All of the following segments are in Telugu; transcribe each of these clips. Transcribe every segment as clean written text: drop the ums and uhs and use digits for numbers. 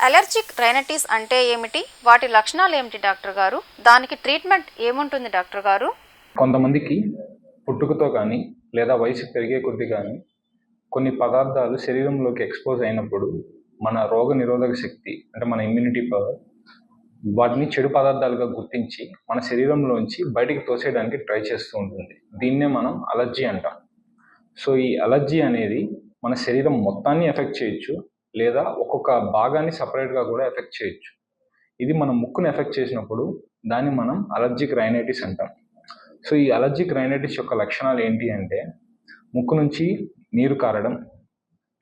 అలర్జిక్ రైనైటిస్ అంటే ఏమిటి? వాటి లక్షణాలు ఏమిటి డాక్టర్ గారు? దానికి ట్రీట్మెంట్ ఏముంటుంది డాక్టర్ గారు? కొంతమందికి పుట్టుకతో కానీ లేదా వయసు పెరిగే కొద్దీ కానీ కొన్ని పదార్థాలు శరీరంలోకి ఎక్స్పోజ్ అయినప్పుడు మన రోగ నిరోధక శక్తి అంటే మన ఇమ్యూనిటీ పవర్ వాటిని చెడు పదార్థాలుగా గుర్తించి మన శరీరంలోంచి బయటికి తోసేయడానికి ట్రై చేస్తూ ఉంటుంది. దీన్నే మనం అలర్జీ అంటాం. సో ఈ అలర్జీ అనేది మన శరీరం మొత్తాన్ని ఎఫెక్ట్ చేయొచ్చు, లేదా ఒక్కొక్క భాగాన్ని సపరేట్గా కూడా ఎఫెక్ట్ చేయొచ్చు. ఇది మన ముక్కుని ఎఫెక్ట్ చేసినప్పుడు దాన్ని మనం అలర్జిక్ రైనైటిస్ అంటాం. సో ఈ అలర్జిక్ రైనైటిస్ యొక్క లక్షణాలు ఏంటి అంటే ముక్కు నుంచి నీరు కారడం,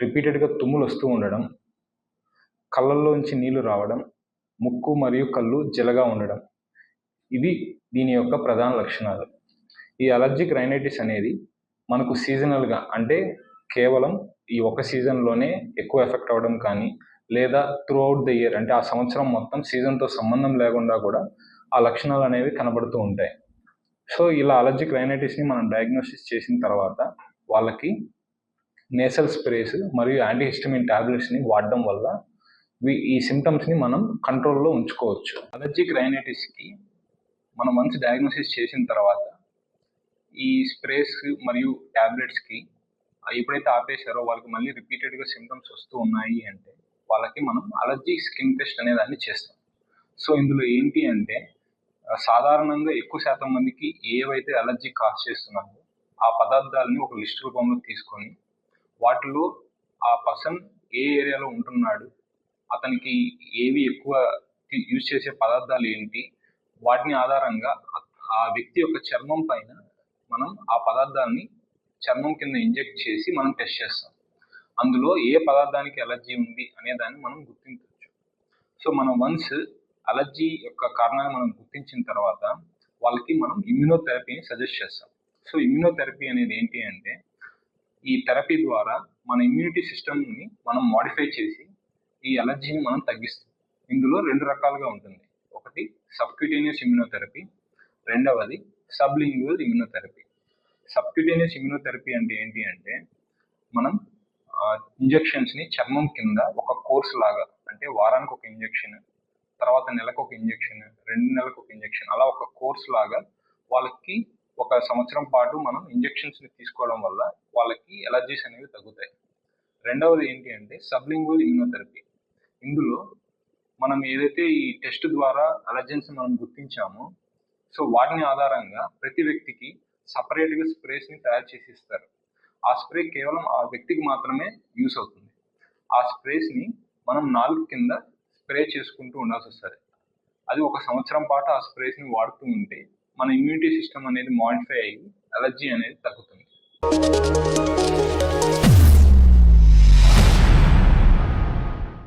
రిపీటెడ్గా తుమ్ములు వస్తూ ఉండడం, కళ్ళల్లోంచి నీళ్లు రావడం, ముక్కు మరియు కళ్ళు జలగా ఉండడం. ఇవి దీని యొక్క ప్రధాన లక్షణాలు. ఈ అలర్జిక్ రైనైటిస్ అనేది మనకు సీజనల్గా అంటే కేవలం ఈ ఒక సీజన్లోనే ఎక్కువ ఎఫెక్ట్ అవ్వడం కానీ, లేదా త్రూ అవుట్ ద ఇయర్ అంటే ఆ సంవత్సరం మొత్తం సీజన్తో సంబంధం లేకుండా కూడా ఆ లక్షణాలు అనేవి కనబడుతూ ఉంటాయి. సో ఇలా అలర్జిక్ రైనైటిస్ని మనం డయాగ్నోసిస్ చేసిన తర్వాత వాళ్ళకి నేసల్ స్ప్రేస్ మరియు యాంటీహిస్టమిన్ టాబ్లెట్స్ని వాడడం వల్ల ఈ సిమ్టమ్స్ని మనం కంట్రోల్లో ఉంచుకోవచ్చు. అలర్జిక్ రైనైటిస్కి మనం వన్స్ డయాగ్నోసిస్ చేసిన తర్వాత ఈ స్ప్రేస్ మరియు టాబ్లెట్స్కి ఎప్పుడైతే ఆపేశారో వాళ్ళకి మళ్ళీ రిపీటెడ్గా సిమ్టమ్స్ వస్తూ ఉన్నాయి అంటే వాళ్ళకి మనం అలర్జీ స్కిన్ టెస్ట్ అనే దాన్ని చేస్తాం. సో ఇందులో ఏంటి అంటే సాధారణంగా ఎక్కువ శాతం మందికి ఏవైతే అలర్జీ కాజ్ చేస్తున్నాయో ఆ పదార్థాలని ఒక లిస్ట్ రూపంలో తీసుకొని వాటిలో ఆ పర్సన్ ఏ ఏరియాలో ఉంటున్నాడు, అతనికి ఏవి ఎక్కువ యూజ్ చేసే పదార్థాలు ఏంటి, వాటిని ఆధారంగా ఆ వ్యక్తి యొక్క చర్మం పైన మనం ఆ పదార్థాలని చర్మం కింద ఇంజెక్ట్ చేసి మనం టెస్ట్ చేస్తాం. అందులో ఏ పదార్థానికి అలర్జీ ఉంది అనే దాన్ని మనం గుర్తించవచ్చు. సో మనం వన్స్ అలర్జీ యొక్క కారణాన్ని మనం గుర్తించిన తర్వాత వాళ్ళకి మనం ఇమ్యూనోథెరపీని సజెస్ట్ చేస్తాం. సో ఇమ్యూనోథెరపీ అనేది ఏంటి అంటే ఈ థెరపీ ద్వారా మన ఇమ్యూనిటీ సిస్టమ్ని మనం మాడిఫై చేసి ఈ అలర్జీని మనం తగ్గిస్తాం. ఇందులో 2 రకాలుగా ఉంటుంది. ఒకటి సబ్క్యూటేనియస్ ఇమ్యూనోథెరపీ, రెండవది సబ్లింగ్యువల్ ఇమ్యూనోథెరపీ. సబ్క్యూటేనియస్ ఇమ్యూనోథెరపీ అంటే ఏంటి అంటే మనం ఇంజెక్షన్స్ని చర్మం కింద ఒక కోర్స్ లాగా అంటే వారానికి ఒక ఇంజెక్షన్, తర్వాత నెలకు ఒక ఇంజెక్షన్, 2 నెలలకు ఒక ఇంజెక్షన్, అలా ఒక కోర్స్ లాగా వాళ్ళకి 1 సంవత్సరం పాటు మనం ఇంజెక్షన్స్ని తీసుకోవడం వల్ల వాళ్ళకి ఎలర్జీస్ అనేవి తగ్గుతాయి. రెండవది ఏంటి అంటే సబ్లింగ్యువల్ ఇమ్యూనోథెరపీ. ఇందులో మనం ఏదైతే ఈ టెస్ట్ ద్వారా అలర్జెన్స్ మనం గుర్తించామో సో వాటిని ఆధారంగా ప్రతి వ్యక్తికి సపరేట్గా స్ప్రేస్ని తయారు చేసి ఇస్తారు. ఆ స్ప్రే కేవలం ఆ వ్యక్తికి మాత్రమే యూస్ అవుతుంది. ఆ స్ప్రేస్ని మనం నాలుగు కింద స్ప్రే చేసుకుంటూ ఉండాల్సి వస్తుంది. అది 1 సంవత్సరం పాటు ఆ స్ప్రేస్ని వాడుతూ ఉంటే మన ఇమ్యూనిటీ సిస్టమ్ అనేది మాడిఫై అయ్యి అలర్జీ అనేది తగ్గుతుంది.